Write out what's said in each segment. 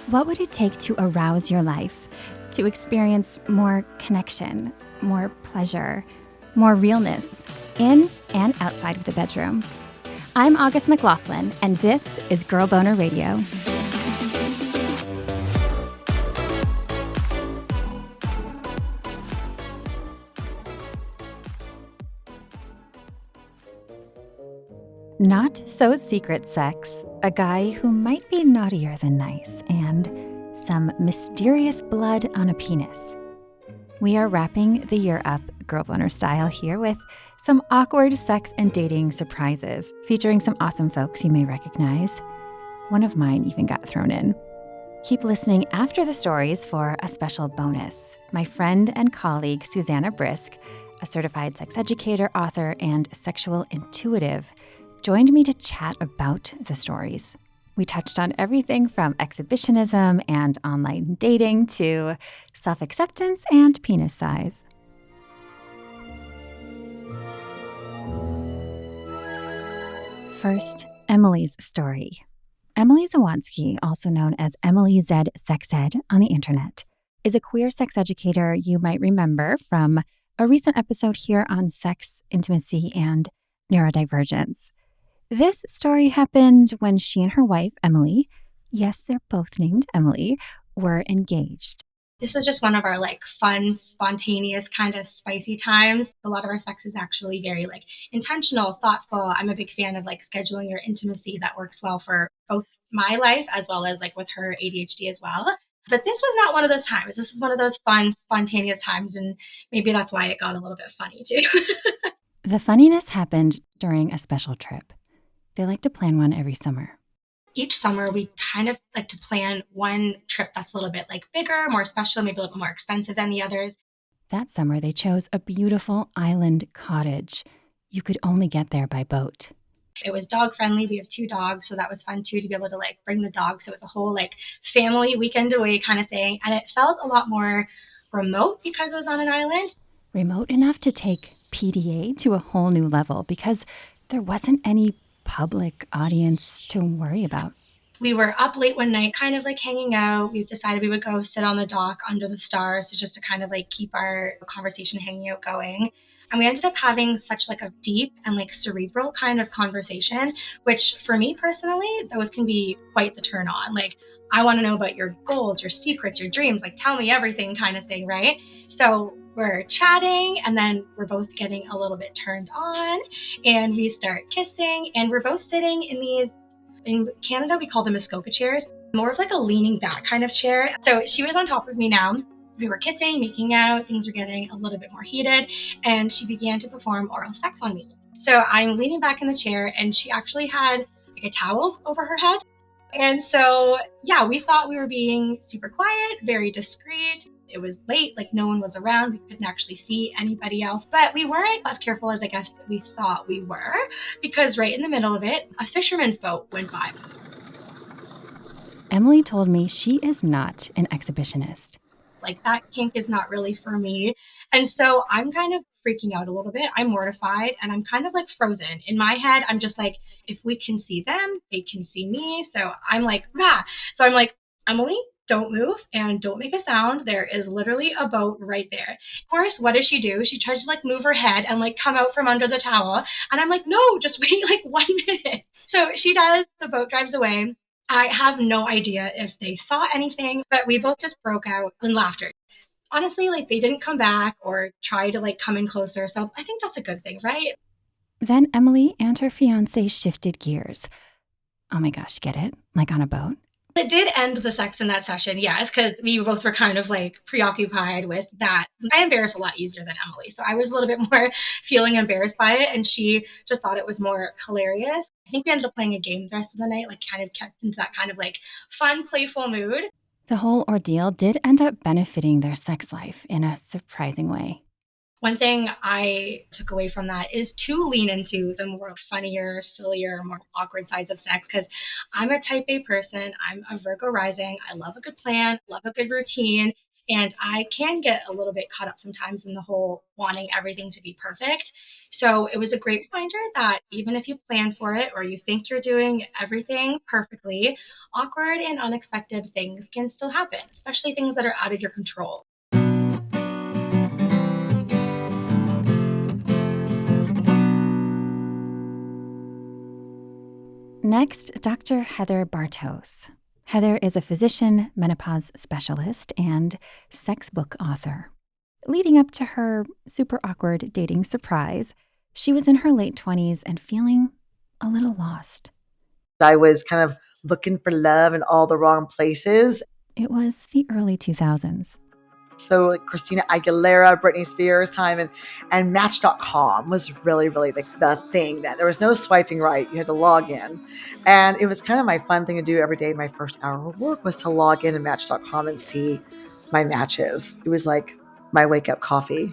What would it take to arouse your life, to experience more connection, more pleasure, more realness, in and outside of the bedroom? I'm August McLaughlin, and this is Girl Boner Radio. Not so secret sex, a guy who might be naughtier than nice, and some mysterious blood on a penis. We are wrapping the year up Girl Boner style here with some awkward sex and dating surprises, featuring some awesome folks you may recognize. One of mine even got thrown in. Keep listening after the stories for a special bonus. My friend and colleague Susanna Brisk, a certified sex educator, author, and sexual intuitive, joined me to chat about the stories. We touched on everything from exhibitionism and online dating to self-acceptance and penis size. First, Emily's story. Emily Zawansky, also known as Emily Z Sex Ed on the internet, is a queer sex educator you might remember from a recent episode here on sex, intimacy, and neurodivergence. This story happened when she and her wife, Emily, yes, they're both named Emily, were engaged. This was just one of our fun, spontaneous, kind of spicy times. A lot of our sex is actually very intentional, thoughtful. I'm a big fan of scheduling your intimacy that works well for both my life as well as with her ADHD as well. But this was not one of those times. This was one of those fun, spontaneous times, and maybe that's why it got a little bit funny too. The funniness happened during a special trip. They like to plan one every summer. Each summer, we kind of like to plan one trip that's a little bit bigger, more special, maybe a little bit more expensive than the others. That summer, they chose a beautiful island cottage. You could only get there by boat. It was dog friendly. We have 2 dogs, so that was fun too, to be able to bring the dogs. So it was a whole family weekend away kind of thing. And it felt a lot more remote because it was on an island. Remote enough to take PDA to a whole new level because there wasn't any public audience to worry about. We were up late one night, kind of hanging out. We decided we would go sit on the dock under the stars, so just to kind of keep our conversation hanging out going. And we ended up having such a deep and cerebral kind of conversation, which for me personally, those can be quite the turn on. I want to know about your goals, your secrets, your dreams, tell me everything kind of thing, right? So we're chatting, and then we're both getting a little bit turned on, and we start kissing, and we're both sitting in these, in Canada, we call them Muskoka chairs, more of a leaning back kind of chair. So she was on top of me now. We were kissing, making out, things were getting a little bit more heated, and she began to perform oral sex on me. So I'm leaning back in the chair, and she actually had a towel over her head. And so, yeah, we thought we were being super quiet, very discreet. It was late, no one was around. We couldn't actually see anybody else, but we weren't as careful as I guess we thought we were, because right in the middle of it, a fisherman's boat went by. Emily told me she is not an exhibitionist. That kink is not really for me. And so I'm kind of freaking out a little bit. I'm mortified, and I'm kind of frozen. In my head, I'm just if we can see them, they can see me. So I'm rah. So I'm Emily, don't move and don't make a sound. There is literally a boat right there. Of course, what does she do? She tries to move her head and come out from under the towel. And I'm no, just wait 1 minute. So she does. The boat drives away. I have no idea if they saw anything, but we both just broke out in laughter. Honestly, they didn't come back or try to come in closer. So I think that's a good thing, right? Then Emily and her fiancé shifted gears. Oh my gosh, get it? On a boat? It did end the sex in that session, yes, because we both were kind of preoccupied with that. I embarrass a lot easier than Emily, so I was a little bit more feeling embarrassed by it, and she just thought it was more hilarious. I think we ended up playing a game the rest of the night, kind of kept into that kind of fun, playful mood. The whole ordeal did end up benefiting their sex life in a surprising way. One thing I took away from that is to lean into the more funnier, sillier, more awkward sides of sex, because I'm a type A person. I'm a Virgo rising. I love a good plan, love a good routine. And I can get a little bit caught up sometimes in the whole wanting everything to be perfect. So it was a great reminder that even if you plan for it or you think you're doing everything perfectly, awkward and unexpected things can still happen, especially things that are out of your control. Next, Dr. Heather Bartos. Heather is a physician, menopause specialist, and sex book author. Leading up to her super awkward dating surprise, she was in her late 20s and feeling a little lost. I was kind of looking for love in all the wrong places. It was the early 2000s. So like Christina Aguilera, Britney Spears time, and Match.com was really, really the thing then. There was no swiping right. You had to log in. And it was kind of my fun thing to do every day. My first hour of work was to log in to Match.com and see my matches. It was like my wake-up coffee.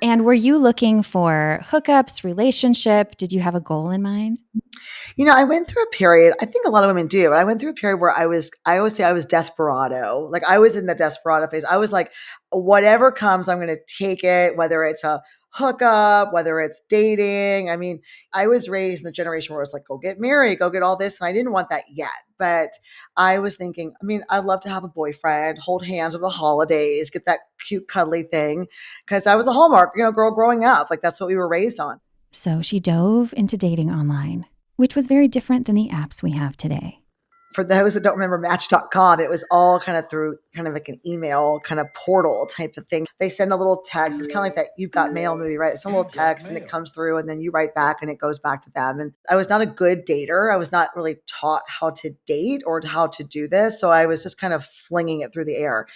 And were you looking for hookups, relationship? Did you have a goal in mind? You know, I went through a period, I think a lot of women do, but I went through a period where I always say I was desperado. Like I was in the desperado phase. I was like, whatever comes, I'm going to take it, whether it's a hookup, whether it's dating. I mean, I was raised in the generation where it's like, go get married, go get all this. And I didn't want that yet. But I was thinking, I mean, I'd love to have a boyfriend, hold hands over the holidays, get that cute, cuddly thing. Because I was a Hallmark, girl growing up. Like that's what we were raised on. So she dove into dating online, which was very different than the apps we have today. For those that don't remember Match.com, it was all kind of through kind of like an email kind of portal type of thing. They send a little text. It's kind of like that You've Got Mail movie, right? It's a little text and it comes through and then you write back and it goes back to them. And I was not a good dater. I was not really taught how to date or how to do this. So I was just kind of flinging it through the air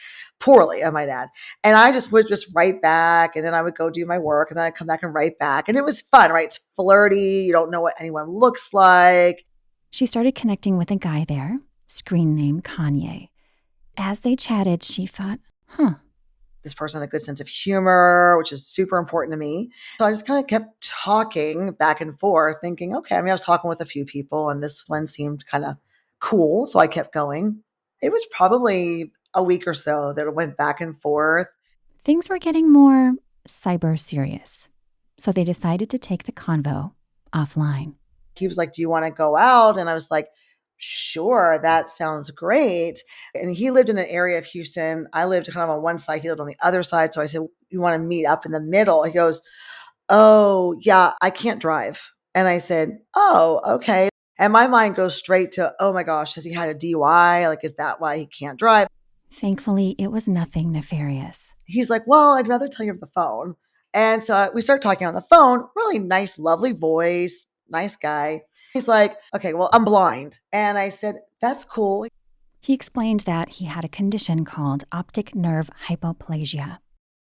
poorly, I might add. And I just would just write back and then I would go do my work and then I'd come back and write back. And it was fun, right? It's flirty. You don't know what anyone looks like. She started connecting with a guy there, screen name Kanye. As they chatted, she thought, this person had a good sense of humor, which is super important to me. So I just kind of kept talking back and forth, thinking, okay, I mean, I was talking with a few people and this one seemed kind of cool. So I kept going. It was probably a week or so that it went back and forth. Things were getting more cyber serious. So they decided to take the convo offline. He was like, do you want to go out? And I was like, sure, that sounds great. And he lived in an area of Houston. I lived kind of on one side. He lived on the other side. So I said, you want to meet up in the middle? He goes, oh, yeah, I can't drive. And I said, oh, okay. And my mind goes straight to, oh my gosh, has he had a DUI? Like, is that why he can't drive? Thankfully, it was nothing nefarious. He's like, well, I'd rather tell you over the phone. And so we start talking on the phone, really nice, lovely voice, nice guy. He's like, okay, well, I'm blind. And I said, that's cool. He explained that he had a condition called optic nerve hypoplasia.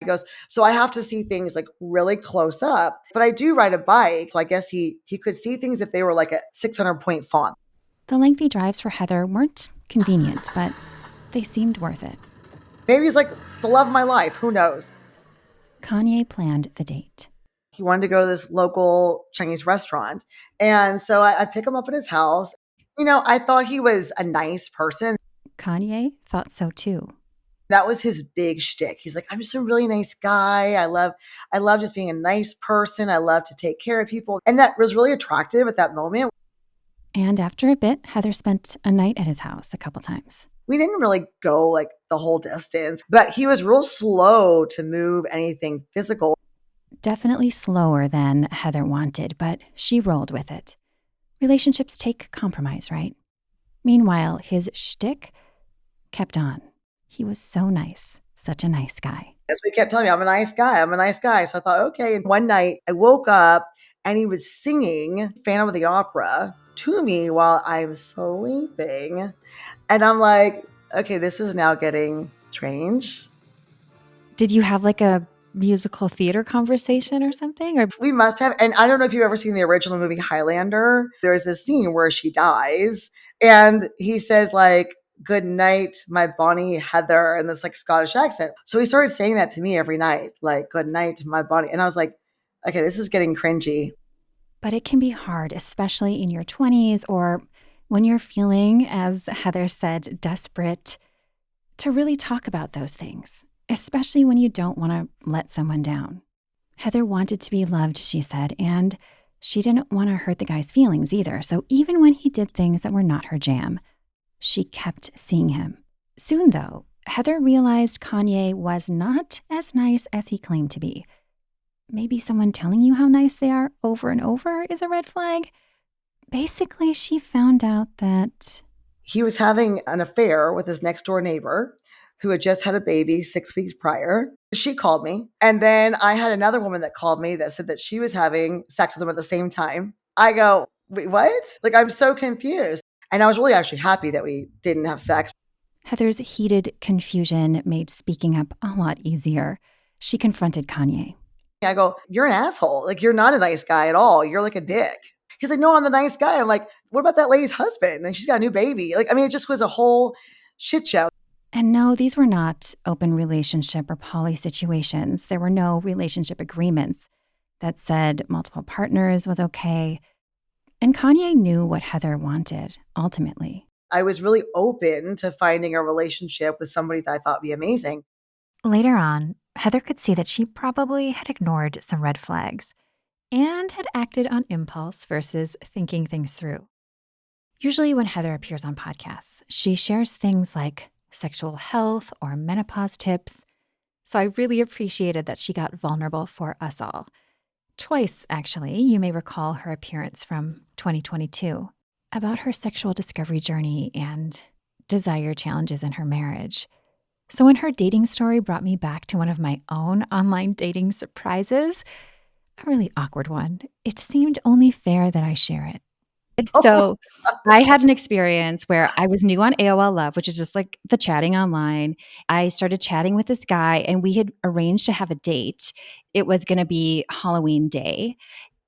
He goes, so I have to see things like really close up, but I do ride a bike. So I guess he could see things if they were like a 600-point font. The lengthy drives for Heather weren't convenient, but they seemed worth it. Maybe he's like the love of my life. Who knows? Kanye planned the date. He wanted to go to this local Chinese restaurant. And so I pick him up at his house. I thought he was a nice person. Kanye thought so too. That was his big shtick. He's like, I'm just a really nice guy. I love just being a nice person. I love to take care of people. And that was really attractive at that moment. And after a bit, Heather spent a night at his house a couple times. We didn't really go like the whole distance, but he was real slow to move anything physical. Definitely slower than Heather wanted, but she rolled with it. Relationships take compromise, right? Meanwhile, his shtick kept on. He was so nice, such a nice guy. As we kept telling me, I'm a nice guy, I'm a nice guy. So I thought, okay. And one night I woke up and he was singing Phantom of the Opera to me while I'm sleeping. And I'm like, okay, this is now getting strange. Did you have like a musical theater conversation or something? Or we must have. And I don't know if you've ever seen the original movie Highlander. There's this scene where she dies and he says like, good night, my Bonnie Heather, in this like Scottish accent. So he started saying that to me every night, like, good night, my Bonnie. And I was like, okay, this is getting cringy. But it can be hard, especially in your 20s or when you're feeling, as Heather said, desperate to really talk about those things, especially when you don't want to let someone down. Heather wanted to be loved, she said, and she didn't want to hurt the guy's feelings either. So even when he did things that were not her jam, she kept seeing him. Soon, though, Heather realized Kanye was not as nice as he claimed to be. Maybe someone telling you how nice they are over and over is a red flag. Basically, she found out that he was having an affair with his next door neighbor who had just had a baby 6 weeks prior. She called me. And then I had another woman that called me that said that she was having sex with him at the same time. I go, wait, what? Like, I'm so confused. And I was really actually happy that we didn't have sex. Heather's heated confusion made speaking up a lot easier. She confronted Kanye. I go, you're an asshole. Like, you're not a nice guy at all. You're like a dick. He's like, no, I'm the nice guy. I'm like, what about that lady's husband? And she's got a new baby. Like, I mean, it just was a whole shit show. And no, these were not open relationship or poly situations. There were no relationship agreements that said multiple partners was okay. And Kanye knew what Heather wanted, ultimately. I was really open to finding a relationship with somebody that I thought would be amazing. Later on, Heather could see that she probably had ignored some red flags and had acted on impulse versus thinking things through. Usually when Heather appears on podcasts, she shares things like sexual health or menopause tips. So I really appreciated that she got vulnerable for us all. Twice, actually, you may recall her appearance from 2022 about her sexual discovery journey and desire challenges in her marriage. So when her dating story brought me back to one of my own online dating surprises, a really awkward one, it seemed only fair that I share it. So I had an experience where I was new on AOL Love, which is just like the chatting online. I started chatting with this guy and we had arranged to have a date. It was going to be Halloween day.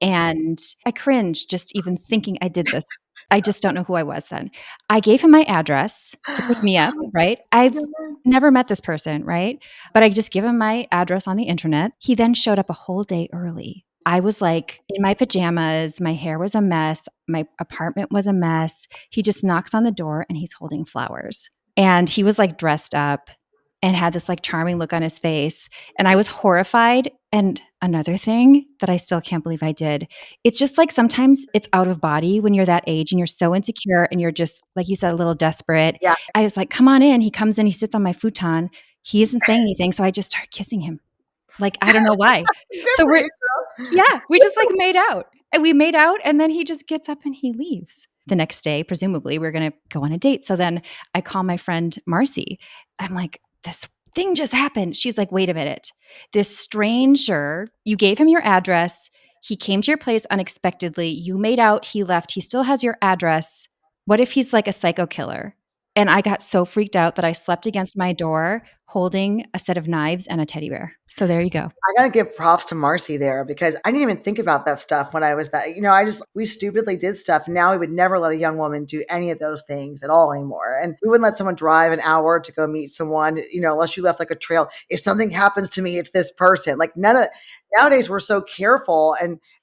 And I cringed just even thinking I did this. I just don't know who I was then. I gave him my address to pick me up, right? I've never met this person, right? But I just give him my address on the internet. He then showed up a whole day early. I was like in my pajamas. My hair was a mess. My apartment was a mess. He just knocks on the door and he's holding flowers. And he was like dressed up and had this like charming look on his face. And I was horrified. And another thing that I still can't believe I did, it's just like sometimes it's out of body when you're that age and you're so insecure and you're just, like you said, a little desperate. Yeah. I was like, come on in. He comes in, he sits on my futon. He isn't saying anything. So I just start kissing him. Like, I don't know why. So we just like made out. And we made out and then he just gets up and he leaves. The next day, presumably, we're going to go on a date. So then I call my friend Marcy. I'm like, this thing just happened. She's like, wait a minute. This stranger, you gave him your address. He came to your place unexpectedly. You made out. He left. He still has your address. What if he's like a psycho killer? And I got so freaked out that I slept against my door holding a set of knives and a teddy bear. So there you go. I got to give props to Marcy there because I didn't even think about that stuff when I was that, we stupidly did stuff. Now we would never let a young woman do any of those things at all anymore. And we wouldn't let someone drive an hour to go meet someone, unless you left like a trail. If something happens to me, it's this person. Like nowadays we're so careful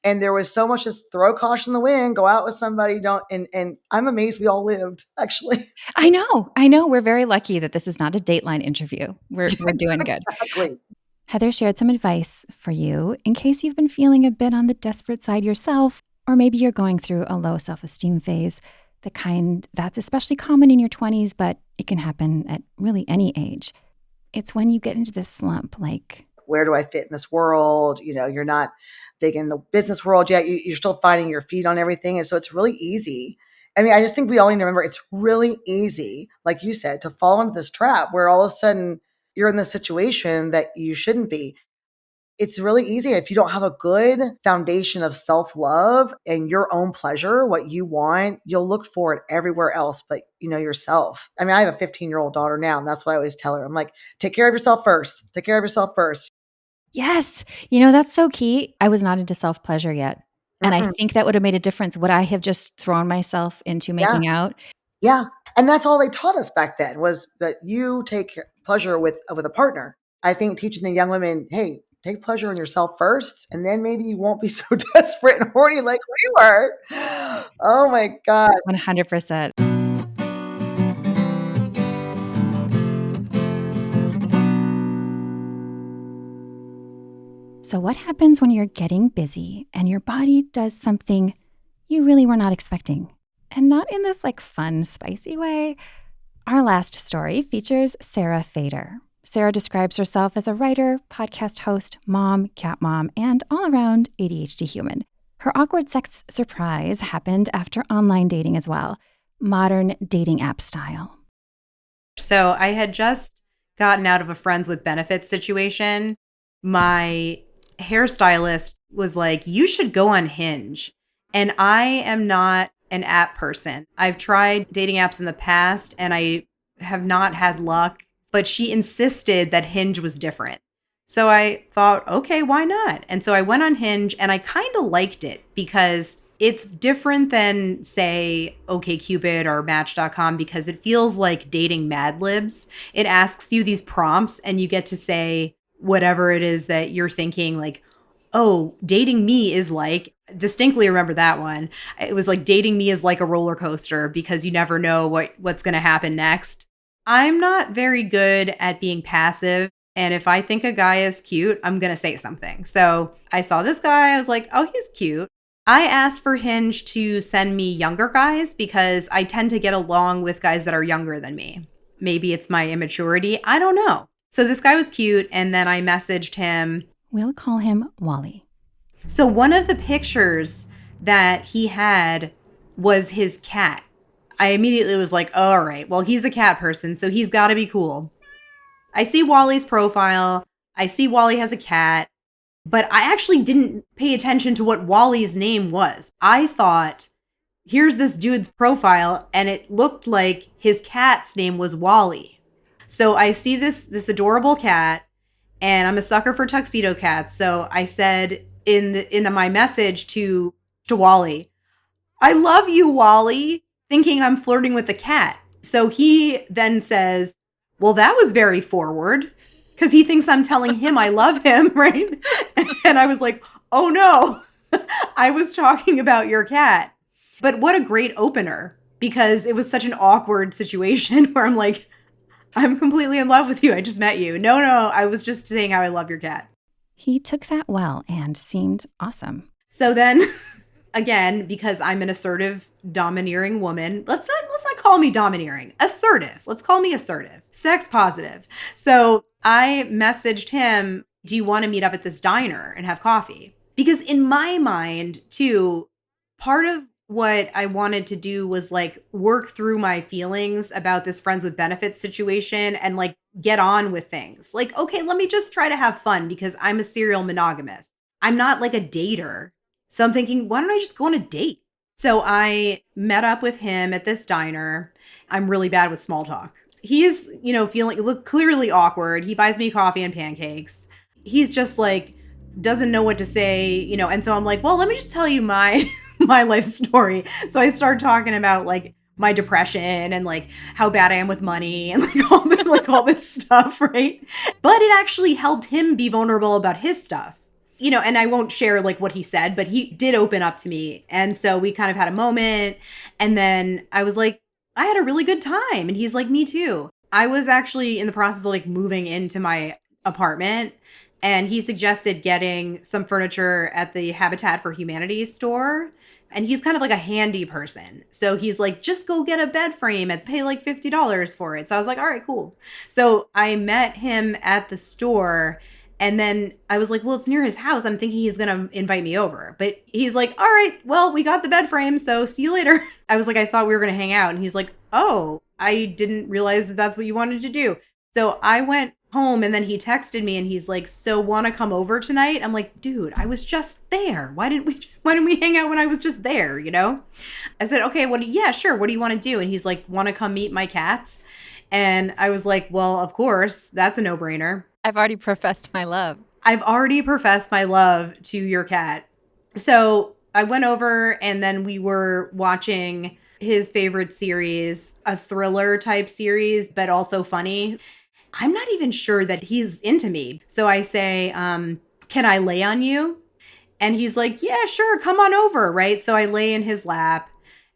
and there was so much just throw caution in the wind, go out with somebody, and I'm amazed we all lived actually. I know. We're very lucky that this is not a Dateline interview. We're doing good. Exactly. Heather shared some advice for you in case you've been feeling a bit on the desperate side yourself, or maybe you're going through a low self-esteem phase, the kind that's especially common in your 20s, but it can happen at really any age. It's when you get into this slump, like, where do I fit in this world? You're not big in the business world yet. You're still finding your feet on everything. And so it's really easy. I mean, I just think we all need to remember it's really easy, like you said, to fall into this trap where all of a sudden you're in this situation that you shouldn't be. It's really easy if you don't have a good foundation of self-love and your own pleasure, what you want, you'll look for it everywhere else but, yourself. I mean, I have a 15-year-old daughter now, and that's what I always tell her. I'm like, take care of yourself first. Take care of yourself first. Yes. That's so key. I was not into self-pleasure yet. And I think that would have made a difference. Would I have just thrown myself into making out? Yeah. And that's all they taught us back then was that you take pleasure with a partner. I think teaching the young women, hey, take pleasure in yourself first, and then maybe you won't be so desperate and horny like we were. Oh my God. 100%. So, what happens when you're getting busy and your body does something you really were not expecting? And not in this fun, spicy way. Our last story features Sarah Fader. Sarah describes herself as a writer, podcast host, mom, cat mom, and all-around ADHD human. Her awkward sex surprise happened after online dating as well, modern dating app style. So I had just gotten out of a friends with benefits situation. My hairstylist was like, you should go on Hinge. And I am not an app person. I've tried dating apps in the past and I have not had luck, but she insisted that Hinge was different. So I thought, okay, why not? And so I went on Hinge and I kind of liked it because it's different than, say, OkCupid or Match.com because it feels like dating Mad Libs. It asks you these prompts and you get to say whatever it is that you're thinking, like, oh, dating me is like, distinctly remember that one. It was like, dating me is like a roller coaster because you never know what's going to happen next. I'm not very good at being passive. And if I think a guy is cute, I'm going to say something. So I saw this guy. I was like, oh, he's cute. I asked for Hinge to send me younger guys because I tend to get along with guys that are younger than me. Maybe it's my immaturity. I don't know. So this guy was cute. And then I messaged him. We'll call him Wally. So one of the pictures that he had was his cat. I immediately was like, oh, all right, well, he's a cat person, so he's got to be cool. I see Wally's profile. I see Wally has a cat, but I actually didn't pay attention to what Wally's name was. I thought, here's this dude's profile, and it looked like his cat's name was Wally. So I see this adorable cat, and I'm a sucker for tuxedo cats. So I said in my message to Wally, I love you, Wally, thinking I'm flirting with the cat. So he then says, well, that was very forward because he thinks I'm telling him I love him, right? And I was like, oh no, I was talking about your cat. But what a great opener, because it was such an awkward situation where I'm like, I'm completely in love with you. I just met you. No, I was just saying how I love your cat. He took that well and seemed awesome. So then, again, because I'm an assertive, domineering woman, let's not call me domineering. Assertive. Let's call me assertive. Sex positive. So I messaged him, do you want to meet up at this diner and have coffee? Because in my mind, too, part of what I wanted to do was work through my feelings about this friends with benefits situation and get on with things. Okay, let me just try to have fun because I'm a serial monogamist. I'm not a dater. So I'm thinking, why don't I just go on a date? So I met up with him at this diner. I'm really bad with small talk. He is, look clearly awkward. He buys me coffee and pancakes. He's just doesn't know what to say, and so I'm like, well, let me just tell you my my life story. So I start talking about my depression and how bad I am with money and all this stuff, right? But it actually helped him be vulnerable about his stuff. And I won't share what he said, but he did open up to me. And so we kind of had a moment. And then I was like, I had a really good time. And he's like, me too. I was actually in the process of moving into my apartment. And he suggested getting some furniture at the Habitat for Humanity store. And he's kind of a handy person. So he's like, just go get a bed frame and pay $50 for it. So I was like, all right, cool. So I met him at the store. And then I was like, well, it's near his house. I'm thinking he's going to invite me over. But he's like, all right, well, we got the bed frame. So see you later. I was like, I thought we were going to hang out. And he's like, oh, I didn't realize that that's what you wanted to do. So I went home and then he texted me and he's like, so want to come over tonight? I'm like, dude, I was just there. Why didn't we hang out when I was just there? I said, okay, yeah, sure. What do you want to do? And he's like, want to come meet my cats? And I was like, well, of course, that's a no-brainer. I've already professed my love. I've already professed my love to your cat. So I went over and then we were watching his favorite series, a thriller type series, but also funny. I'm not even sure that he's into me. So I say, can I lay on you? And he's like, yeah, sure. Come on over. Right. So I lay in his lap.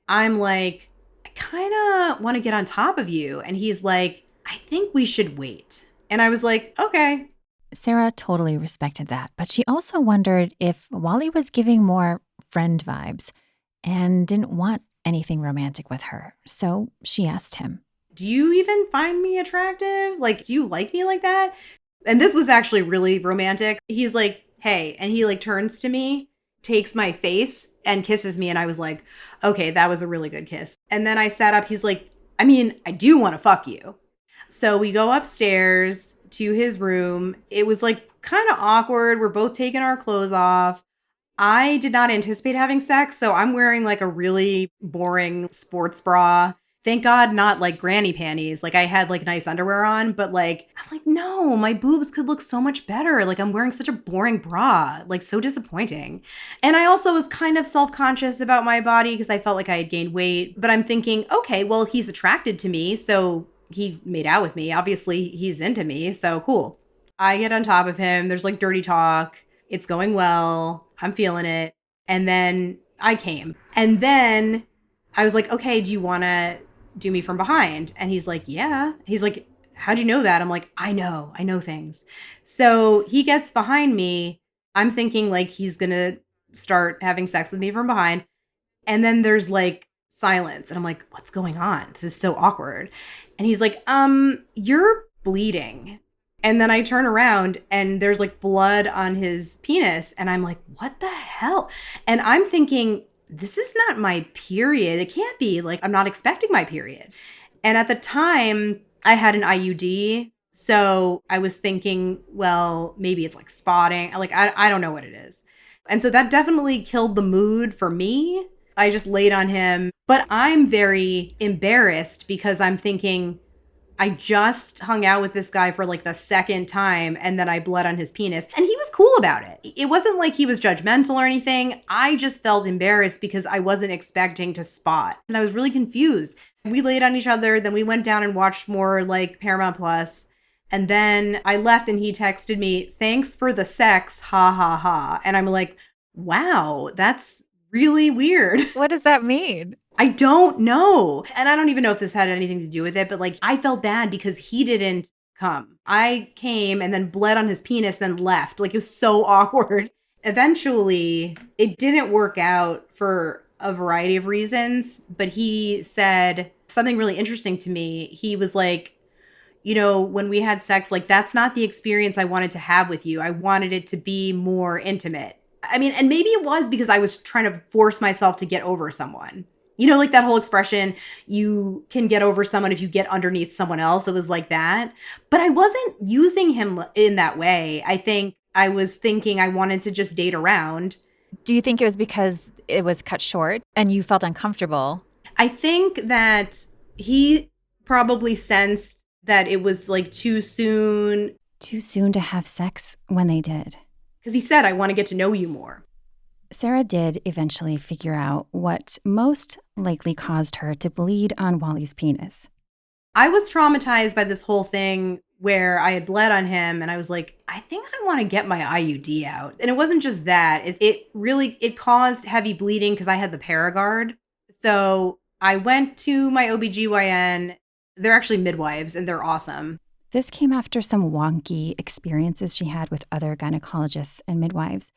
I'm like, I kind of want to get on top of you. And he's like, I think we should wait. And I was like, okay. Sarah totally respected that, but she also wondered if Wally was giving more friend vibes and didn't want anything romantic with her. So she asked him, "Do you even find me attractive? Like, do you like me like that?" And this was actually really romantic. He's like, "Hey," and he like turns to me, takes my face and kisses me. And I was like, okay, that was a really good kiss. And then I sat up. He's like, I mean, I do want to fuck you. So we go upstairs to his room. It was like kind of awkward. We're both taking our clothes off. I did not anticipate having sex, so I'm wearing like a really boring sports bra. Thank God not like granny panties. Like I had like nice underwear on, but like I'm like, no, my boobs could look so much better. Like I'm wearing such a boring bra. Like so disappointing. And I also was kind of self-conscious about my body because I felt like I had gained weight. But I'm thinking, okay, well, he's attracted to me, so he made out with me. Obviously, he's into me, so cool. I get on top of him. There's like dirty talk. It's going well. I'm feeling it. And then I came. And then I was like, okay, do you want to do me from behind? And he's like, yeah. He's like, how'd you know that? I'm like, I know things. So he gets behind me. I'm thinking like he's going to start having sex with me from behind. And then there's like silence. And I'm like, what's going on? This is so awkward. And he's like, you're bleeding. And then I turn around and there's like blood on his penis. And I'm like, what the hell? And I'm thinking, this is not my period. It can't be. Like, I'm not expecting my period. And at the time, I had an IUD. So I was thinking, well, maybe it's like spotting. Like, I don't know what it is. And so that definitely killed the mood for me. I just laid on him. But I'm very embarrassed because I'm thinking, I just hung out with this guy for like the second time and then I bled on his penis and he was cool about it. It wasn't like he was judgmental or anything. I just felt embarrassed because I wasn't expecting to spot and I was really confused. We laid on each other. Then we went down and watched more like Paramount Plus. And then I left and he texted me, thanks for the sex. Ha ha ha. And I'm like, wow, that's really weird. What does that mean? I don't know. And I don't even know if this had anything to do with it, but like I felt bad because he didn't come. I came and then bled on his penis, then left. Like it was so awkward. Eventually, it didn't work out for a variety of reasons, but he said something really interesting to me. He was like, you know, when we had sex, like that's not the experience I wanted to have with you. I wanted it to be more intimate. I mean, and maybe it was because I was trying to force myself to get over someone. You know, like that whole expression, you can get over someone if you get underneath someone else. It was like that. But I wasn't using him in that way. I think I was thinking I wanted to just date around. Do you think it was because it was cut short and you felt uncomfortable? I think that he probably sensed that it was like too soon. Too soon to have sex when they did. Because he said, I want to get to know you more. Sarah did eventually figure out what most likely caused her to bleed on Wally's penis. I was traumatized by this whole thing where I had bled on him and I was like, I think I want to get my IUD out. And it wasn't just that. It caused heavy bleeding because I had the Paragard. So I went to my OBGYN. They're actually midwives and they're awesome. This came after some wonky experiences she had with other gynecologists and midwives,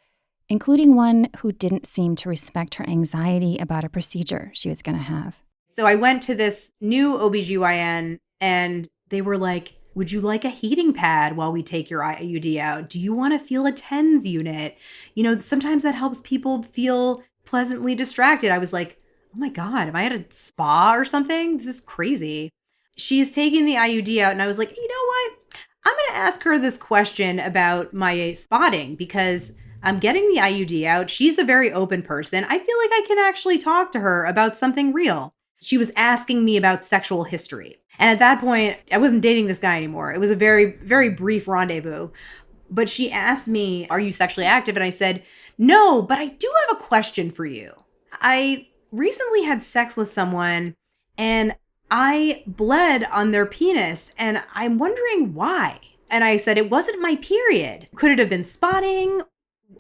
including one who didn't seem to respect her anxiety about a procedure she was going to have. So I went to this new OBGYN and they were like, would you like a heating pad while we take your IUD out? Do you want to feel a TENS unit? You know, sometimes that helps people feel pleasantly distracted. I was like, oh my God, am I at a spa or something? This is crazy. She's taking the IUD out and I was like, you know what? I'm going to ask her this question about my spotting because I'm getting the IUD out. She's a very open person. I feel like I can actually talk to her about something real. She was asking me about sexual history. And at that point, I wasn't dating this guy anymore. It was a very, very brief rendezvous. But she asked me, are you sexually active? And I said, no, but I do have a question for you. I recently had sex with someone and I bled on their penis and I'm wondering why. And I said, it wasn't my period. Could it have been spotting?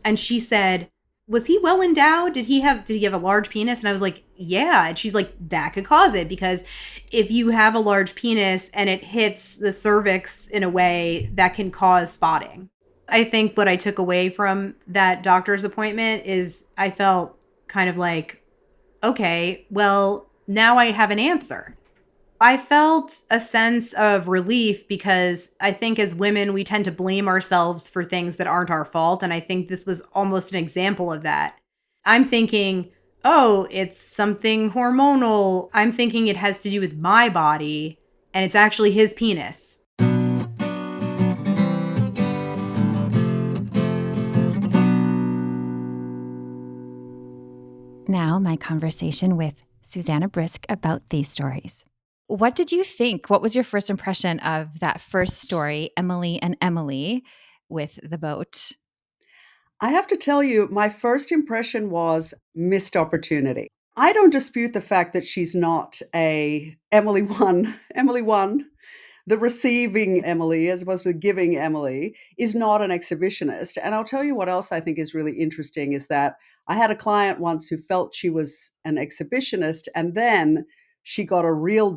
And she said, was he well endowed? Did he have a large penis? And I was like, yeah. And she's like, that could cause it because if you have a large penis and it hits the cervix in a way that can cause spotting. I think what I took away from that doctor's appointment is I felt kind of like, okay, well, now I have an answer. I felt a sense of relief because I think as women, we tend to blame ourselves for things that aren't our fault. And I think this was almost an example of that. I'm thinking, oh, it's something hormonal. I'm thinking it has to do with my body, and it's actually his penis. Now, my conversation with Susanna Brisk about these stories. What did you think? What was your first impression of that first story, Emily and Emily, with the boat? I have to tell you, my first impression was missed opportunity. I don't dispute the fact that she's not a Emily one. Emily one, the receiving Emily, as opposed to the giving Emily, is not an exhibitionist. And I'll tell you what else I think is really interesting is that I had a client once who felt she was an exhibitionist, and then she got a real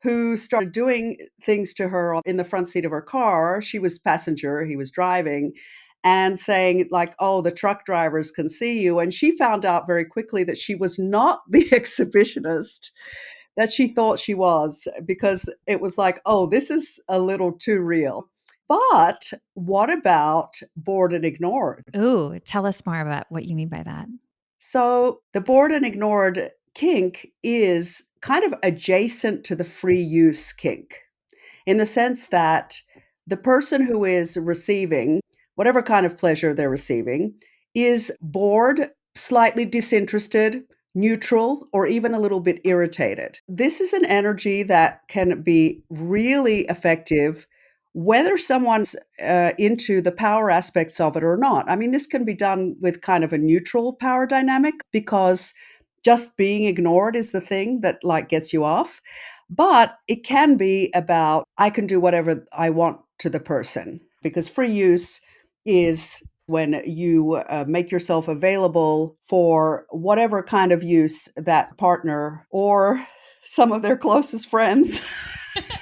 who started doing things to her in the front seat of her car. She was passenger, he was driving, and saying like, oh, the truck drivers can see you. And she found out very quickly that she was not the exhibitionist that she thought she was, because it was like, oh, this is a little too real. But what about bored and ignored? Ooh, tell us more about what you mean by that. So the bored and ignored kink is kind of adjacent to the free use kink, in the sense that the person who is receiving whatever kind of pleasure they're receiving is bored, slightly disinterested, neutral, or even a little bit irritated. This is an energy that can be really effective whether someone's into the power aspects of it or not. I mean, this can be done with kind of a neutral power dynamic, because just being ignored is the thing that like gets you off. But it can be about, I can do whatever I want to the person, because free use is when you make yourself available for whatever kind of use that partner or some of their closest friends.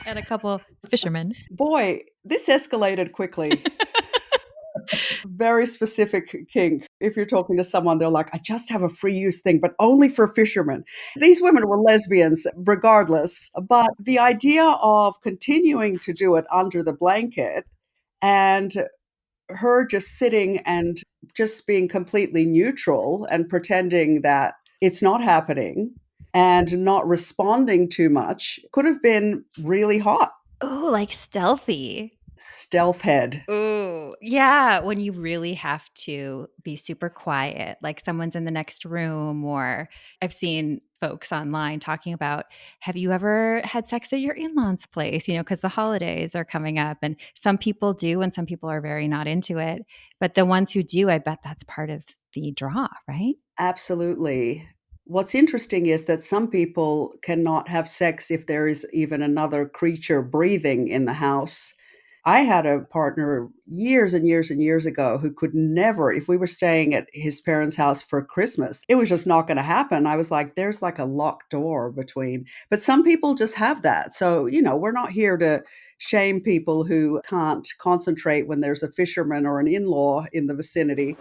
And a couple fishermen. Boy, this escalated quickly. Very specific kink. If you're talking to someone, they're like, I just have a free use thing, but only for fishermen. These women were lesbians regardless. But the idea of continuing to do it under the blanket and her just sitting and just being completely neutral and pretending that it's not happening and not responding too much could have been really hot. Ooh, like stealthy. Stealth head. Ooh, yeah, when you really have to be super quiet, like someone's in the next room, or I've seen folks online talking about, have you ever had sex at your in-laws' place? Because the holidays are coming up, and some people do and some people are very not into it. But the ones who do, I bet that's part of the draw, right? Absolutely. What's interesting is that some people cannot have sex if there is even another creature breathing in the house. I had a partner years and years and years ago who could never, if we were staying at his parents' house for Christmas, it was just not going to happen. I was like, there's like a locked door between. But some people just have that. So, we're not here to shame people who can't concentrate when there's a fisherman or an in-law in the vicinity.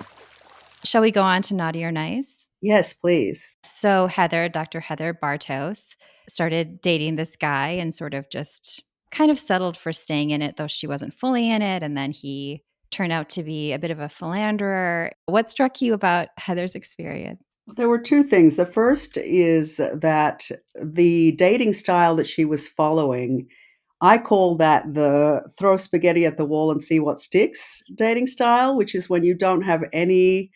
Shall we go on to naughty or nice? Yes, please. So Dr. Heather Bartos, started dating this guy and sort of just kind of settled for staying in it, though she wasn't fully in it. And then he turned out to be a bit of a philanderer. What struck you about Heather's experience? There were two things. The first is that the dating style that she was following, I call that the throw spaghetti at the wall and see what sticks dating style, which is when you don't have any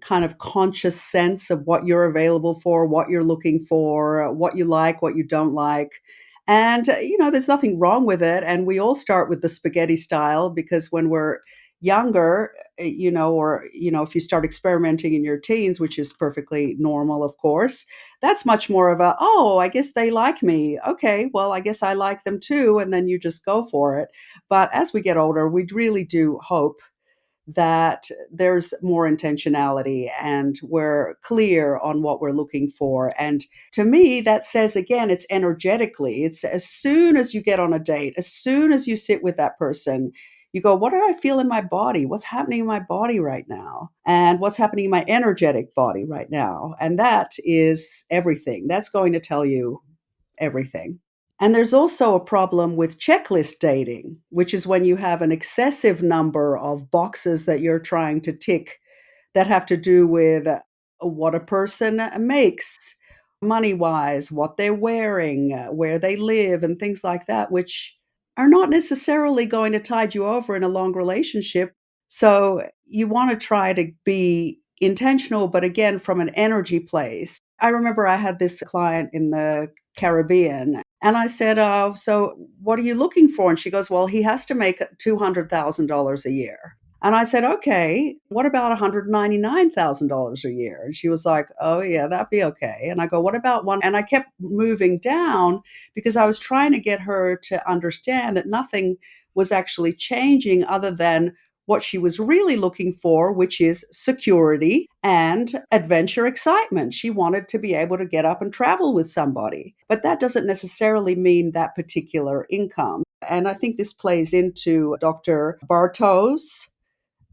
kind of conscious sense of what you're available for, what you're looking for, what you like, what you don't like. And, there's nothing wrong with it. And we all start with the spaghetti style, because when we're younger, if you start experimenting in your teens, which is perfectly normal, of course, that's much more of a, oh, I guess they like me. Okay, well, I guess I like them too. And then you just go for it. But as we get older, we really do hope that there's more intentionality and we're clear on what we're looking for. And to me, that says, again, it's energetically, it's as soon as you get on a date, as soon as you sit with that person, You go, what do I feel in my body? What's happening in my body right now? And what's happening in my energetic body right now? And that is everything. That's going to tell you everything. And there's also a problem with checklist dating, which is when you have an excessive number of boxes that you're trying to tick that have to do with what a person makes money wise, what they're wearing, where they live, and things like that, which are not necessarily going to tide you over in a long relationship. So you want to try to be intentional, but again, from an energy place. I remember I had this client in the Caribbean, and I said, so what are you looking for? And she goes, well, he has to make $200,000 a year. And I said, okay, what about $199,000 a year? And she was like, oh, yeah, that'd be okay. And I go, what about one? And I kept moving down because I was trying to get her to understand that nothing was actually changing other than what she was really looking for, which is security and adventure excitement. She wanted to be able to get up and travel with somebody. But that doesn't necessarily mean that particular income. And I think this plays into Dr. Bartos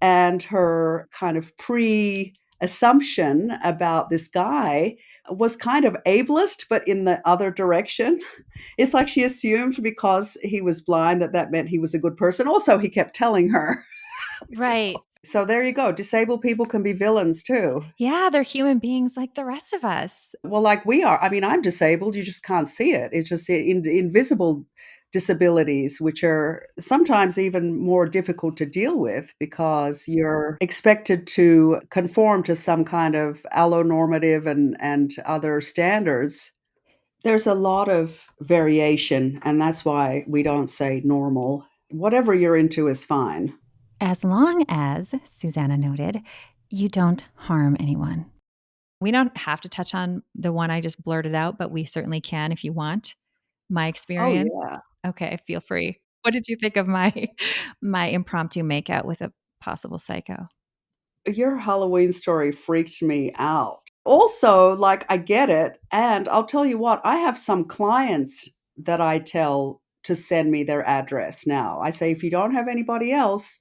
and her kind of assumption about this guy was kind of ableist, but in the other direction. It's like she assumed because he was blind that meant he was a good person. Also, he kept telling her. Right. So there you go. Disabled people can be villains too. Yeah, they're human beings like the rest of us. Well, like we are. I mean, I'm disabled. You just can't see it. It's just invisible disabilities, which are sometimes even more difficult to deal with because you're expected to conform to some kind of allonormative and other standards. There's a lot of variation, and that's why we don't say normal. Whatever you're into is fine. As long as, Susanna noted, you don't harm anyone. We don't have to touch on the one I just blurted out, but we certainly can if you want. My Oh, experience. yeah. Okay, feel free. What did you think of my impromptu makeout with a possible psycho? Your Halloween story freaked me out. Also, like, I get it. And I'll tell you what, I have some clients that I tell to send me their address now. I say, if you don't have anybody else,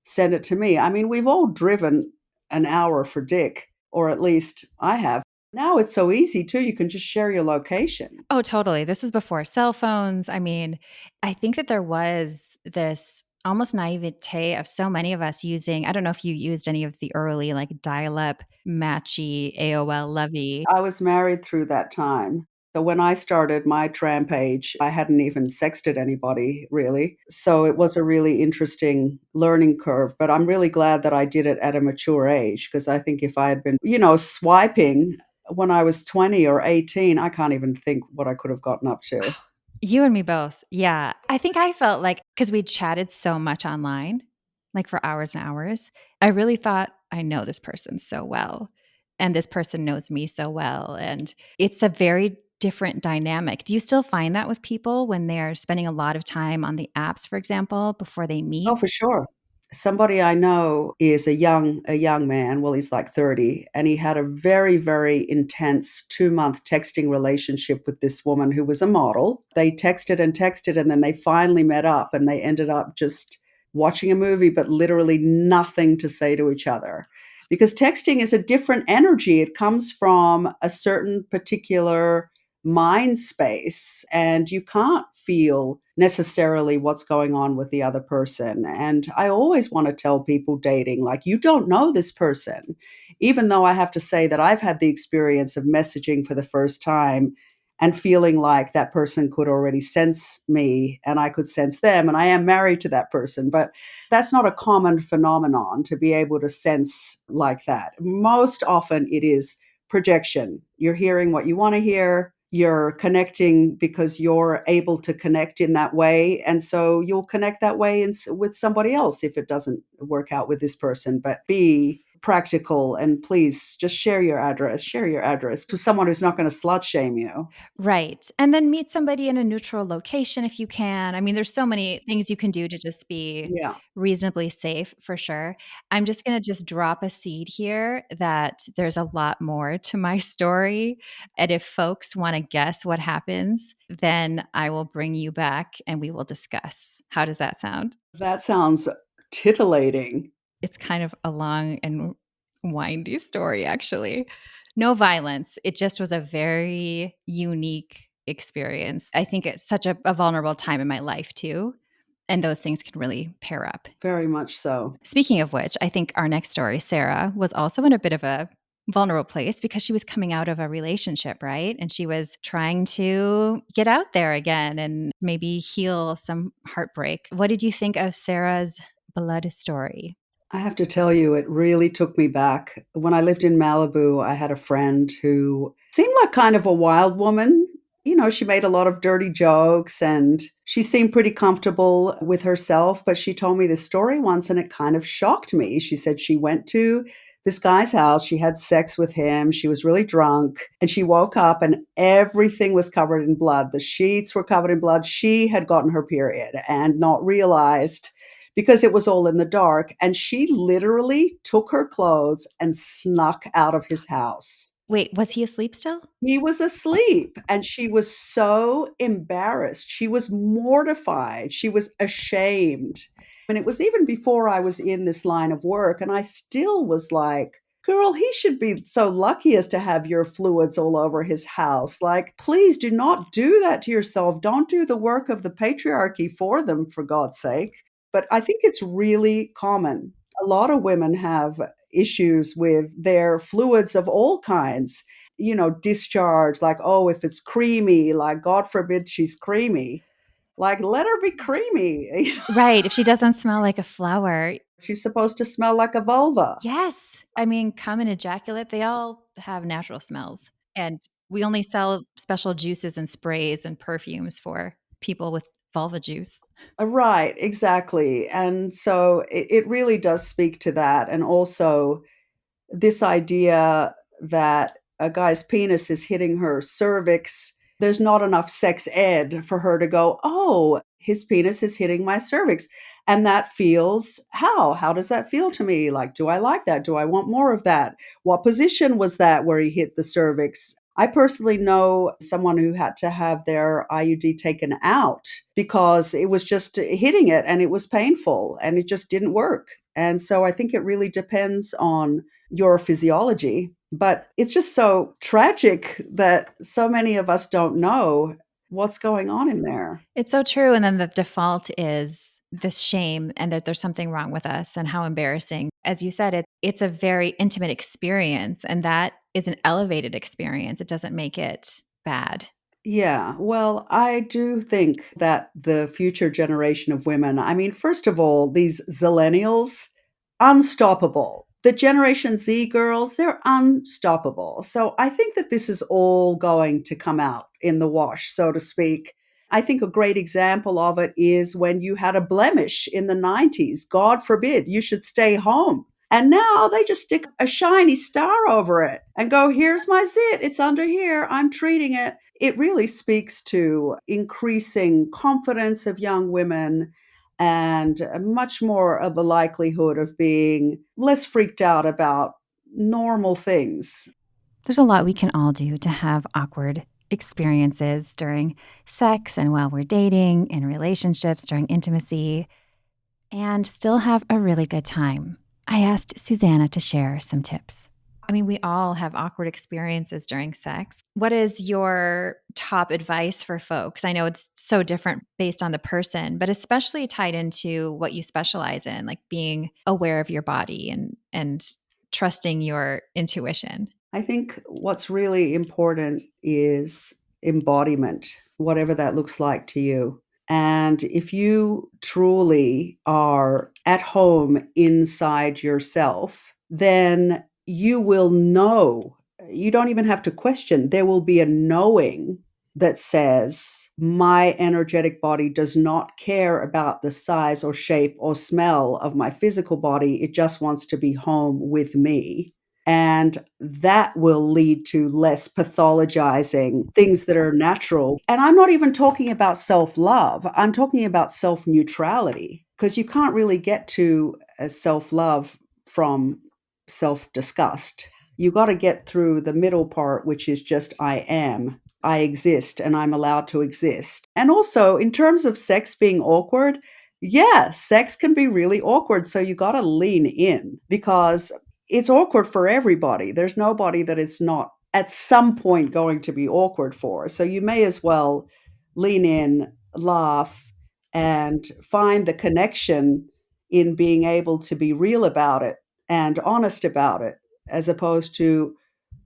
send it to me. I mean, we've all driven an hour for Dick, or at least I have. Now it's so easy too. You can just share your location. Oh, totally. This is before cell phones. I mean, I think that there was this almost naivete of so many of us using, I don't know if you used any of the early like dial up, matchy, AOL lovey. I was married through that time. So when I started my tram page, I hadn't even sexted anybody really. So it was a really interesting learning curve. But I'm really glad that I did it at a mature age because I think if I had been, swiping when I was 20 or 18, I can't even think what I could have gotten up to. You and me both. Yeah. I think I felt like because we chatted so much online, like for hours and hours, I really thought, I know this person so well. And this person knows me so well. And it's a very different dynamic. Do you still find that with people when they're spending a lot of time on the apps, for example, before they Oh, meet? for sure. Somebody I know is a young man, well, he's like 30, and he had a very, very intense 2-month texting relationship with this woman who was a model. They texted and texted, and then they finally met up, and they ended up just watching a movie, but literally nothing to say to each other. Because texting is a different energy. It comes from a certain particular mind space, and you can't feel necessarily what's going on with the other person. And I always want to tell people dating, like, you don't know this person. Even though I have to say that I've had the experience of messaging for the first time and feeling like that person could already sense me and I could sense them. And I am married to that person, but that's not a common phenomenon to be able to sense like that. Most often it is projection. You're hearing what you want to hear. You're connecting because you're able to connect in that way. And so you'll connect that way with somebody else if it doesn't work out with this person. But be practical and please just share your address to someone who's not going to slut shame you. Right. And then meet somebody in a neutral location if you can. I mean, there's so many things you can do to just be Yeah. reasonably safe for sure. I'm just going to just drop a seed here that there's a lot more to my story. And if folks want to guess what happens, then I will bring you back and we will discuss. How does that sound? That sounds titillating. It's kind of a long and windy story, actually. No violence. It just was a very unique experience. I think it's such a vulnerable time in my life, too. And those things can really pair up. Very much so. Speaking of which, I think our next story, Sarah, was also in a bit of a vulnerable place because she was coming out of a relationship, right? And she was trying to get out there again and maybe heal some heartbreak. What did you think of Sarah's blood story? I have to tell you, it really took me back. When I lived in Malibu, I had a friend who seemed like kind of a wild woman. You know, she made a lot of dirty jokes and she seemed pretty comfortable with herself. But she told me this story once and it kind of shocked me. She said she went to this guy's house. She had sex with him. She was really drunk and she woke up and everything was covered in blood. The sheets were covered in blood. She had gotten her period and not realized because it was all in the dark. And she literally took her clothes and snuck out of his house. Wait, was he asleep still? He was asleep and she was so embarrassed. She was mortified. She was ashamed. And it was even before I was in this line of work. And I still was like, girl, he should be so lucky as to have your fluids all over his house. Like, please do not do that to yourself. Don't do the work of the patriarchy for them, for God's sake. But I think it's really common. A lot of women have issues with their fluids of all kinds, you know, discharge, like, oh, if it's creamy, like, God forbid she's creamy. Like, let her be creamy. Right. If she doesn't smell like a flower. She's supposed to smell like a vulva. Yes. I mean, cum and ejaculate, they all have natural smells. And we only sell special juices and sprays and perfumes for people with vulva juice. Right, exactly. And so it really does speak to that. And also this idea that a guy's penis is hitting her cervix. There's not enough sex ed for her to go, oh, his penis is hitting my cervix. And that feels how? How does that feel to me? Like, do I like that? Do I want more of that? What position was that where he hit the cervix? I personally know someone who had to have their IUD taken out because it was just hitting it and it was painful and it just didn't work. And so I think it really depends on your physiology. But it's just so tragic that so many of us don't know what's going on in there. It's so true. And then the default is this shame and that there's something wrong with us and how embarrassing. As you said, it's a very intimate experience, and that is an elevated experience. It doesn't make it bad. Yeah, well, I do think that the future generation of women, I mean, first of all, these zillennials, unstoppable. The Generation Z girls, they're unstoppable. So I think that this is all going to come out in the wash, so to speak. I think a great example of it is when you had a blemish in the 90s. God forbid you should stay home. And now they just stick a shiny star over it and go, here's my zit. It's under here. I'm treating it. It really speaks to increasing confidence of young women and much more of a likelihood of being less freaked out about normal things. There's a lot we can all do to have awkward experiences during sex and while we're dating, in relationships, during intimacy, and still have a really good time. I asked Susanna to share some tips. I mean, we all have awkward experiences during sex. What is your top advice for folks? I know it's so different based on the person, but especially tied into what you specialize in, like being aware of your body and trusting your intuition. I think what's really important is embodiment, whatever that looks like to you. And if you truly are at home inside yourself, then you will know. You don't even have to question. There will be a knowing that says, my energetic body does not care about the size or shape or smell of my physical body. It just wants to be home with me. And that will lead to less pathologizing things that are natural. And I'm not even talking about self-love. I'm talking about self-neutrality, because you can't really get to self-love from self-disgust. You got to get through the middle part, which is just I am. I exist and I'm allowed to exist. And also, in terms of sex being awkward, Yeah, sex can be really awkward. So you got to lean in because it's awkward for everybody. There's nobody that it's not at some point going to be awkward for. So you may as well lean in, laugh, and find the connection in being able to be real about it and honest about it, as opposed to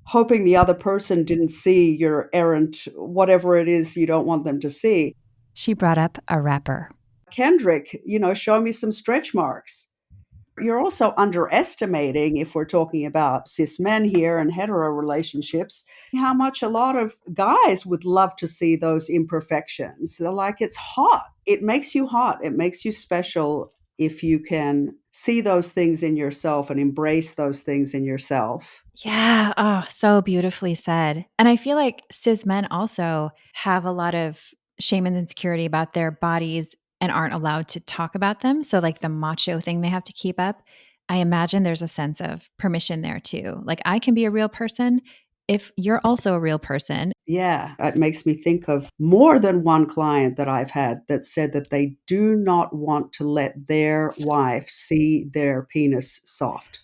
hoping the other person didn't see your errant, whatever it is you don't want them to see. She brought up a rapper. Kendrick, show me some stretch marks. You're also underestimating, if we're talking about cis men here and hetero relationships, how much a lot of guys would love to see those imperfections. They're like, it's hot. It makes you hot. It makes you special if you can see those things in yourself and embrace those things in yourself. Yeah. Oh, so beautifully said. And I feel like cis men also have a lot of shame and insecurity about their bodies and aren't allowed to talk about them. So, like the macho thing they have to keep up, I imagine there's a sense of permission there too. Like, I can be a real person if you're also a real person. Yeah, it makes me think of more than one client that I've had that said that they do not want to let their wife see their penis soft.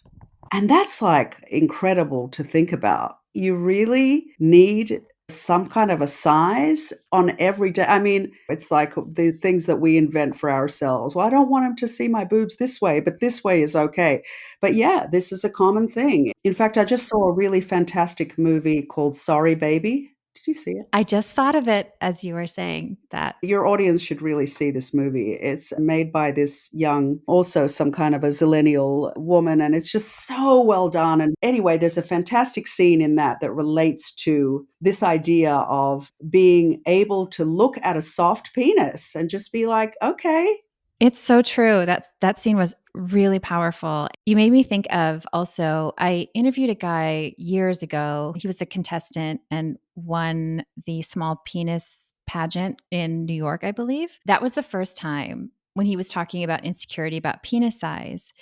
And that's like incredible to think about. You really need some kind of a size on every day. I mean, it's like the things that we invent for ourselves. Well, I don't want him to see my boobs this way, but this way is okay. But yeah, this is a common thing. In fact, I just saw a really fantastic movie called Sorry Baby. Did you see it? I just thought of it as you were saying that. Your audience should really see this movie. It's made by this young, also some kind of a zillennial woman, and it's just so well done. And anyway, there's a fantastic scene in that relates to this idea of being able to look at a soft penis and just be like, okay. It's so true. That scene was really powerful. You made me think of also, I interviewed a guy years ago. He was the contestant and won the small penis pageant in New York, I believe. That was the first time when he was talking about insecurity about penis size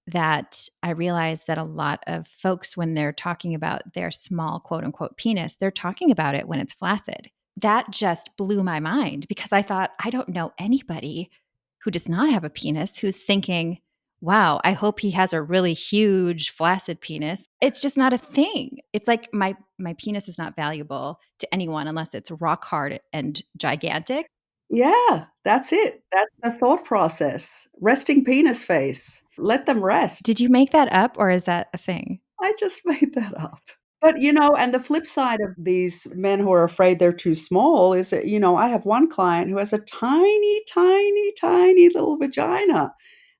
that I realized that a lot of folks, when they're talking about their small quote unquote penis, they're talking about it when it's flaccid. That just blew my mind because I thought, I don't know anybody who does not have a penis who's thinking, wow, I hope he has a really huge flaccid penis. It's just not a thing. It's like my penis is not valuable to anyone unless it's rock hard and gigantic. Yeah, that's it. That's the thought process. Resting penis face. Let them rest. Did you make that up or is that a thing? I just made that up. But, and the flip side of these men who are afraid they're too small is that, I have one client who has a tiny, tiny, tiny little vagina.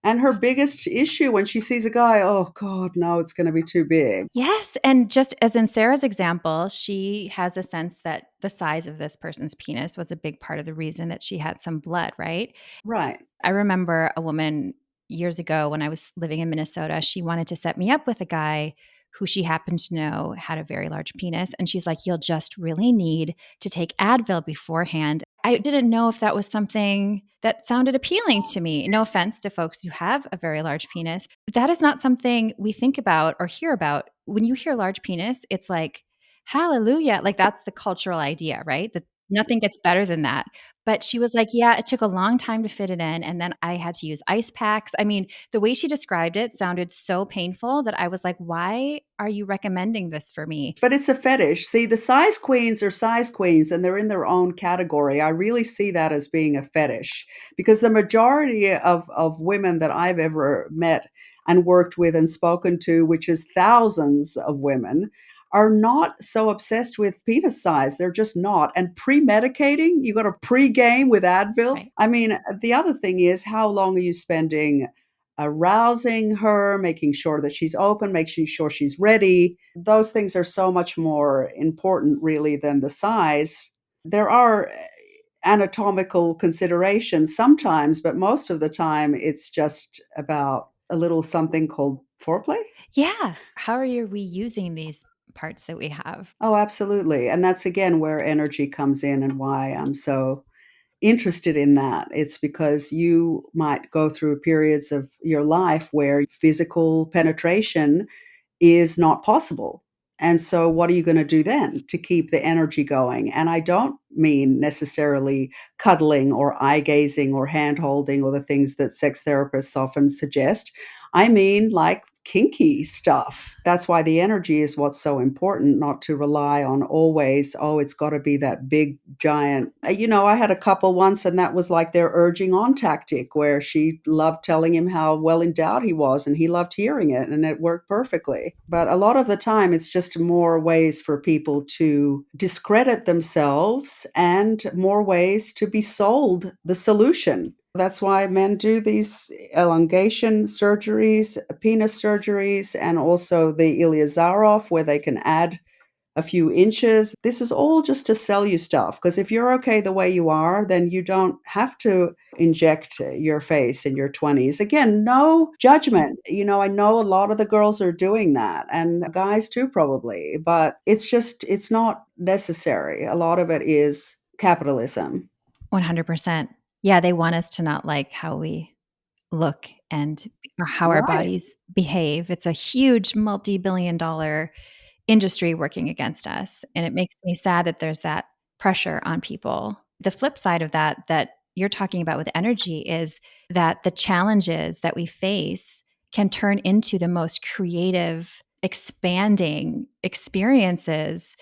And her biggest issue when she sees a guy, oh God, no, it's going to be too big. Yes. And just as in Sarah's example, she has a sense that the size of this person's penis was a big part of the reason that she had some blood, right? Right. I remember a woman years ago when I was living in Minnesota, she wanted to set me up with a guy who she happened to know had a very large penis. And she's like, you'll just really need to take Advil beforehand. I didn't know if that was something that sounded appealing to me. No offense to folks who have a very large penis. But that is not something we think about or hear about. When you hear large penis, it's like, hallelujah. Like that's the cultural idea, right? That nothing gets better than that. But she was like, yeah, it took a long time to fit it in. And then I had to use ice packs. I mean, the way she described it sounded so painful that I was like, why are you recommending this for me? But it's a fetish. See, the size queens are size queens and they're in their own category. I really see that as being a fetish because the majority of women that I've ever met and worked with and spoken to, which is thousands of women, are not so obsessed with penis size. They're just not. And pre-medicating, you got to pre-game with Advil. Right. I mean, the other thing is, how long are you spending arousing her, making sure that she's open, making sure she's ready? Those things are so much more important, really, than the size. There are anatomical considerations sometimes, but most of the time it's just about a little something called foreplay. Yeah. How are we using these parts that we have? Oh, absolutely. And that's again where energy comes in and why I'm so interested in that. It's because you might go through periods of your life where physical penetration is not possible. And so what are you going to do then to keep the energy going? And I don't mean necessarily cuddling or eye gazing or hand holding or the things that sex therapists often suggest. I mean like kinky stuff. That's why the energy is what's so important, not to rely on always, oh, it's got to be that big giant. I had a couple once, and that was like their urging on tactic, where she loved telling him how well endowed he was, and he loved hearing it, and it worked perfectly. But a lot of the time, it's just more ways for people to discredit themselves and more ways to be sold the solution. That's why men do these elongation surgeries, penis surgeries, and also the Iliazarov, where they can add a few inches. This is all just to sell you stuff, because if you're okay the way you are, then you don't have to inject your face in your 20s. Again, no judgment. I know a lot of the girls are doing that, and guys too, probably, but it's not necessary. A lot of it is capitalism. 100%. Yeah, they want us to not like how we look or how our Right. bodies behave. It's a huge multi-billion-dollar industry working against us. And it makes me sad that there's that pressure on people. The flip side of that you're talking about with energy is that the challenges that we face can turn into the most creative, expanding experiences.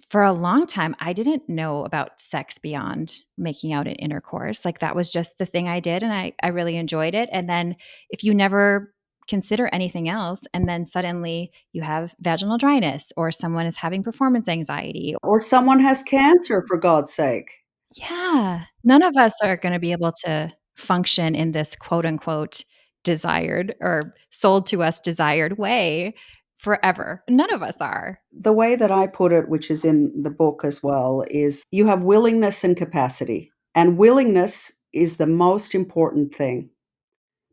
For a long time, I didn't know about sex beyond making out in intercourse. Like that was just the thing I did, and I really enjoyed it. And then if you never consider anything else, and then suddenly you have vaginal dryness, or someone is having performance anxiety. Or someone has cancer, for God's sake. Yeah, none of us are going to be able to function in this quote unquote desired or sold to us desired way forever. None of us are. The way that I put it, which is in the book as well, is you have willingness and capacity. And willingness is the most important thing,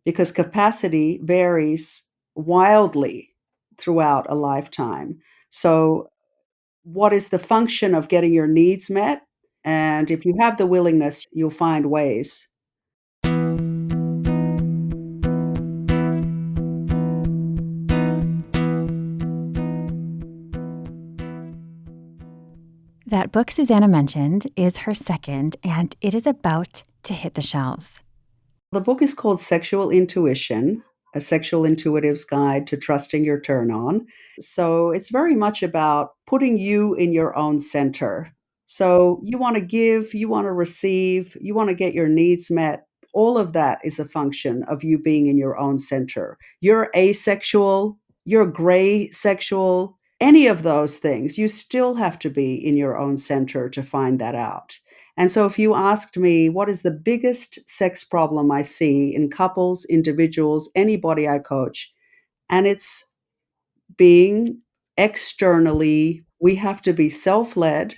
because capacity varies wildly throughout a lifetime. So, what is the function of getting your needs met? And if you have the willingness, you'll find ways. That book Susanna mentioned is her second, and it is about to hit the shelves. The book is called Sexual Intuition, A Sexual Intuitive's Guide to Trusting Your Turn On. So it's very much about putting you in your own center. So you want to give, you want to receive, you want to get your needs met. All of that is a function of you being in your own center. You're asexual, you're gray sexual, any of those things, you still have to be in your own center to find that out. And so if you asked me, what is the biggest sex problem I see in couples, individuals, anybody I coach? And it's being externally, we have to be self-led,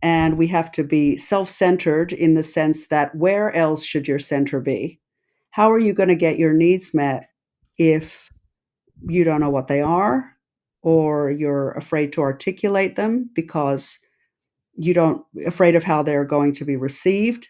and we have to be self-centered, in the sense that where else should your center be? How are you going to get your needs met if you don't know what they are, or you're afraid to articulate them because afraid of how they're going to be received?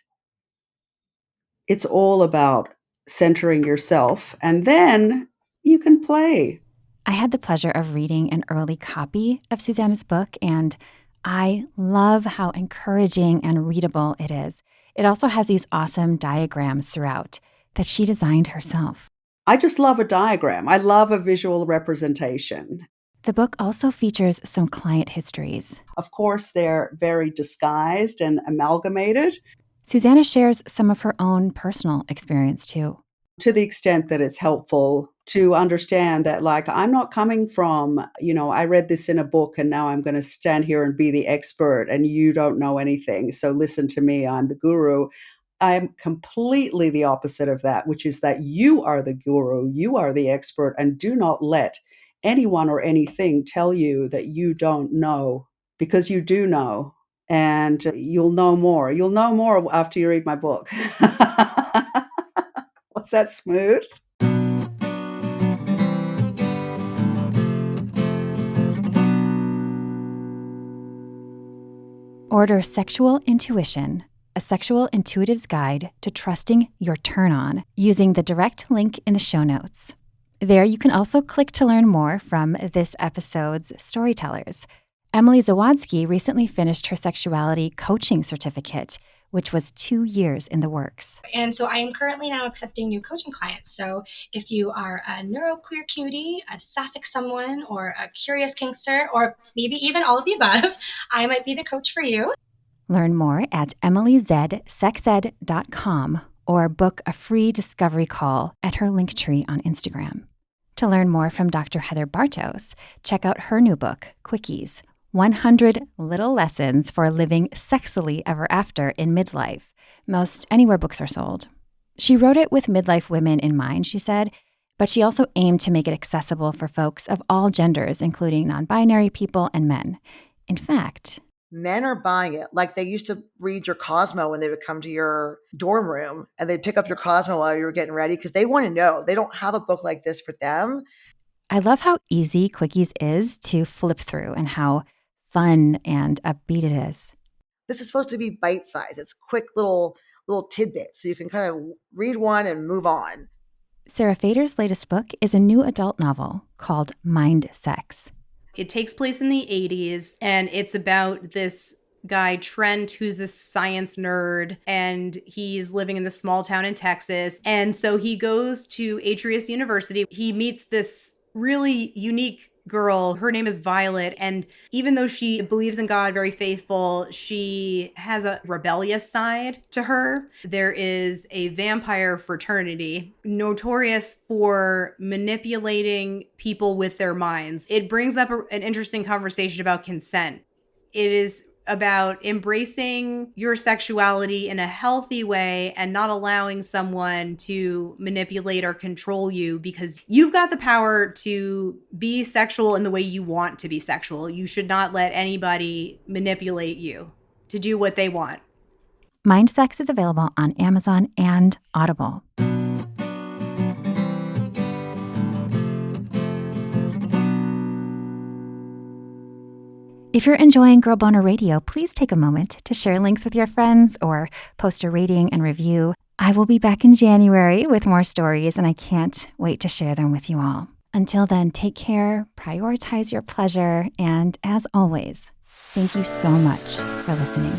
It's all about centering yourself, and then you can play. I had the pleasure of reading an early copy of Susanna's book, and I love how encouraging and readable it is. It also has these awesome diagrams throughout that she designed herself. I just love a diagram. I love a visual representation. The book also features some client histories. Of course, they're very disguised and amalgamated. Susanna shares some of her own personal experience too. To the extent that it's helpful to understand that, like, I'm not coming from, I read this in a book and now I'm going to stand here and be the expert and you don't know anything. So listen to me, I'm the guru. I'm completely the opposite of that, which is that you are the guru, you are the expert, and do not let anyone or anything tell you that you don't know, because you do know, and you'll know more. You'll know more after you read my book. Was that smooth? Order Sexual Intuition, A Sexual Intuitive's Guide to Trusting Your Turn On, using the direct link in the show notes. There you can also click to learn more from this episode's storytellers. Emily Zawadzki recently finished her sexuality coaching certificate, which was 2 years in the works. And so I am currently now accepting new coaching clients. So if you are a neuroqueer cutie, a sapphic someone, or a curious kinkster, or maybe even all of the above, I might be the coach for you. Learn more at emilyzsexed.com or book a free discovery call at her Linktree on Instagram. To learn more from Dr. Heather Bartos, check out her new book, Quickies, 100 Little Lessons for Living Sexily Ever After in Midlife. Most anywhere books are sold. She wrote it with midlife women in mind, she said, but she also aimed to make it accessible for folks of all genders, including non-binary people and men. In fact, men are buying it like they used to read your Cosmo when they would come to your dorm room and they'd pick up your Cosmo while you were getting ready because they want to know. They don't have a book like this for them. I love how easy Quickies is to flip through and how fun and upbeat it is. This is supposed to be bite-sized. It's quick little tidbits so you can kind of read one and move on. Sarah Fader's latest book is a new adult novel called Mind Sex. It takes place in the 80s, and it's about this guy, Trent, who's this science nerd, and he's living in this small town in Texas. And so he goes to Atreus University. He meets this really unique girl. Her name is Violet. And even though she believes in God, very faithful, she has a rebellious side to her. There is a vampire fraternity notorious for manipulating people with their minds. It brings up an interesting conversation about consent. It is about embracing your sexuality in a healthy way and not allowing someone to manipulate or control you, because you've got the power to be sexual in the way you want to be sexual. You should not let anybody manipulate you to do what they want. Mind Sex is available on Amazon and Audible. If you're enjoying Girl Boner Radio, please take a moment to share links with your friends or post a rating and review. I will be back in January with more stories, and I can't wait to share them with you all. Until then, take care, prioritize your pleasure, and as always, thank you so much for listening.